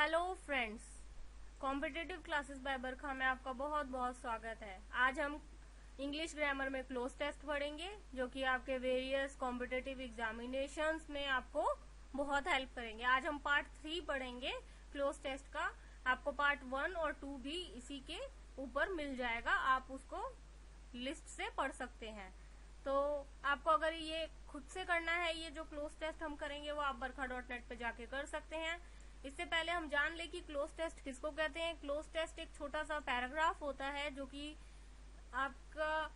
Hello friends, competitive classes by Barkha में आपका बहुत बहुत स्वागत है। आज हम इंग्लिश ग्रामर में क्लोज टेस्ट पढ़ेंगे जो कि आपके वेरियस कॉम्पिटिटिव एग्जामिनेशंस में आपको बहुत हेल्प करेंगे। आज हम पार्ट 3 पढ़ेंगे क्लोज टेस्ट का। आपको पार्ट 1 और 2 भी इसी के ऊपर मिल जाएगा, आप उसको लिस्ट से पढ़ सकते हैं। तो आपको अगर ये खुद से करना है, ये जो क्लोज टेस्ट हम करेंगे वो आप बरखा.net पे जाके कर सकते हैं। इससे पहले हम जान ले कि क्लोज टेस्ट किसको कहते हैं। क्लोज टेस्ट एक छोटा सा पैराग्राफ होता है जो कि आपका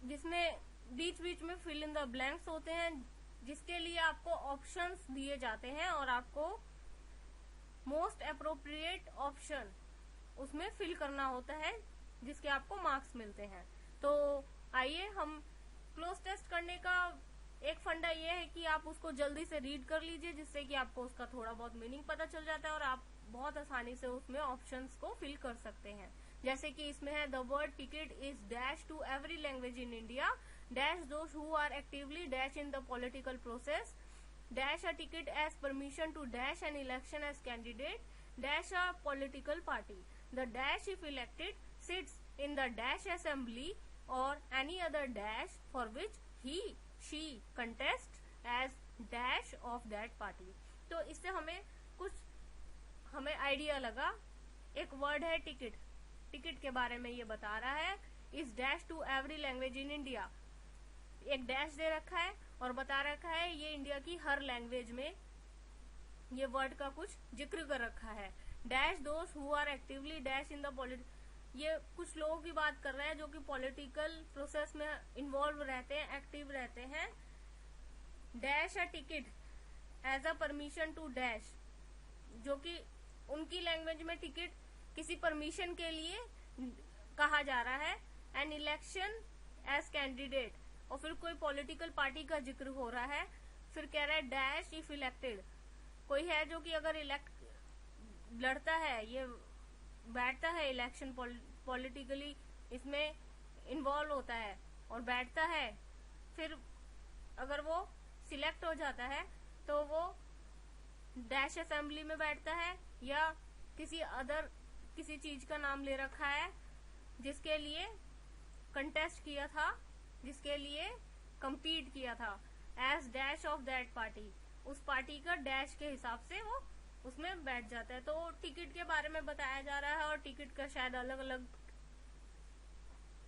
जिसमें बीच बीच में फिल इन द ब्लैंक्स होते हैं, जिसके लिए आपको ऑप्शंस दिए जाते हैं और आपको मोस्ट अप्रोप्रिएट ऑप्शन उसमें फिल करना होता है, जिसके आपको मार्क्स मिलते हैं। तो आइए हम क्लोज टेस्ट करने का एक फंडा ये है कि आप उसको जल्दी से रीड कर लीजिए, जिससे कि आपको उसका थोड़ा बहुत मीनिंग पता चल जाता है और आप बहुत आसानी से उसमें ऑप्शंस को फिल कर सकते हैं। जैसे कि इसमें है the word ticket is dash to every language in India, dash those who are actively dash in the political process, dash a ticket as permission to dash an election as candidate, dash a political party, the dash if elected sits in the dash assembly और any other dash for which he she contest as dash of that party। तो इससे हमें idea लगा। एक word है ticket, ticket के बारे में ये बता रहा है इस dash to every language in India, एक डैश दे रखा है और बता रखा है ये इंडिया की हर लैंग्वेज में ये वर्ड का कुछ जिक्र कर रखा है। Dash those who are actively dash in the ये कुछ लोगों की बात कर रहे हैं जो कि पॉलिटिकल प्रोसेस में इन्वॉल्व रहते हैं, एक्टिव रहते हैं। Dash a ticket as a permission to dash, जो कि उनकी लैंग्वेज में टिकट किसी परमिशन के लिए कहा जा रहा है। एन इलेक्शन एज कैंडिडेट, और फिर कोई पॉलिटिकल पार्टी का जिक्र हो रहा है। फिर कह रहा है डैश इफ इलेक्टेड, कोई है जो कि अगर लड़ता है, ये बैठता है इलेक्शन, पॉलिटिकली इसमें इन्वॉल्व होता है और बैठता है, फिर अगर वो सिलेक्ट हो जाता है तो वो डैश असेंबली में बैठता है, या किसी चीज का नाम ले रखा है जिसके लिए कंटेस्ट किया था, जिसके लिए compete किया था, as dash of that party, उस पार्टी का डैश के हिसाब से वो उसमें बैठ जाता है। तो टिकट के बारे में बताया जा रहा है और टिकट का शायद अलग अलग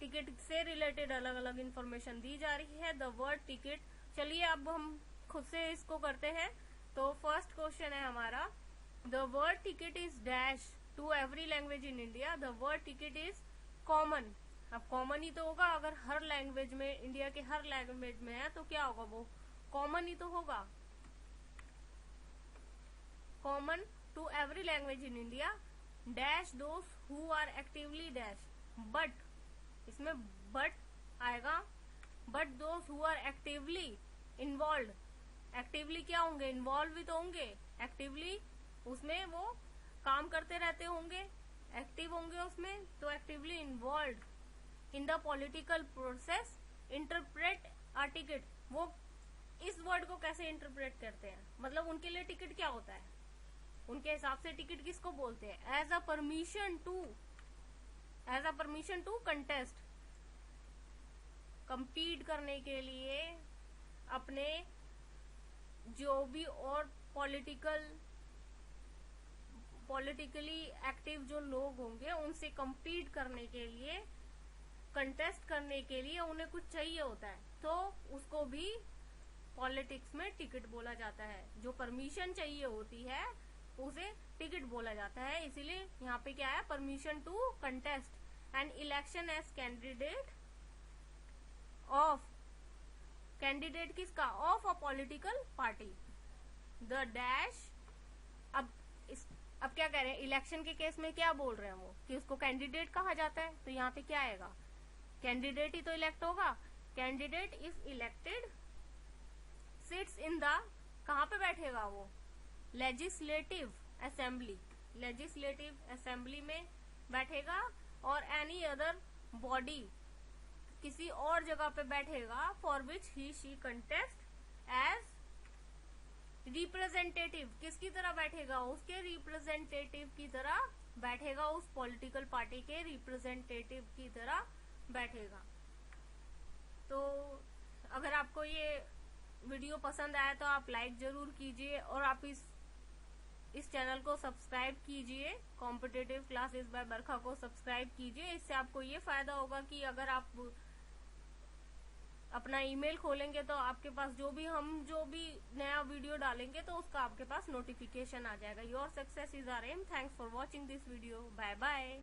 टिकट से रिलेटेड अलग अलग इंफॉर्मेशन दी जा रही है। द वर्ड टिकट, चलिए अब हम खुद से इसको करते हैं। तो फर्स्ट क्वेश्चन है हमारा, the word ticket is dash to every language in India, the word ticket is common. अब कॉमन ही तो होगा, अगर हर लैंग्वेज में, इंडिया के हर लैंग्वेज में है तो क्या होगा, वो कॉमन ही तो होगा। Common to every language in India, dash those who are actively dash, but इसमें बट आएगा, but those who are actively involve, actively क्या होंगे, इन्वॉल्व भी तो होंगे, एक्टिवली उसमें वो काम करते रहते होंगे, एक्टिव होंगे उसमें, तो actively involve in the political process, interpret a ticket, वो इस वर्ड को कैसे इंटरप्रेट करते हैं, मतलब उनके लिए टिकट क्या होता है, उनके हिसाब से टिकट किसको बोलते हैं, as a permission to contest, compete करने के लिए अपने जो भी और पॉलिटिकली एक्टिव जो लोग होंगे उनसे compete करने के लिए, कंटेस्ट करने के लिए उन्हें कुछ चाहिए होता है, तो उसको भी पॉलिटिक्स में टिकट बोला जाता है। जो परमिशन चाहिए होती है उसे टिकट बोला जाता है। इसीलिए यहाँ पे क्या है, permission to contest an election as candidate of, candidate किसका, of a political party, the dash. अब क्या कह रहे हैं, इलेक्शन के केस में क्या बोल रहे हैं वो कि उसको कैंडिडेट कहा जाता है, तो यहाँ पे क्या आएगा, कैंडिडेट ही तो इलेक्ट होगा। Candidate if elected sits in the, कहाँ पे बैठेगा वो, लेजिस्लेटिव असेंबली, लेजिस्लेटिव असेंबली में बैठेगा, और एनी अदर बॉडी, किसी और जगह पे बैठेगा, for which he she contest as representative किसकी तरह बैठेगा? उसके रिप्रेजेंटेटिव की तरह बैठेगा, उस पॉलिटिकल पार्टी के रिप्रेजेंटेटिव की तरह बैठेगा। तो अगर आपको ये वीडियो पसंद आया तो आप लाइक जरूर कीजिए और आप इस चैनल को सब्सक्राइब कीजिए। कॉम्पिटिटिव क्लासेस बाय बरखा को सब्सक्राइब कीजिए। इससे आपको ये फायदा होगा कि अगर आप अपना ईमेल खोलेंगे तो आपके पास जो भी नया वीडियो डालेंगे तो उसका आपके पास नोटिफिकेशन आ जाएगा। Your success is our aim. Thanks for watching this video. Bye bye.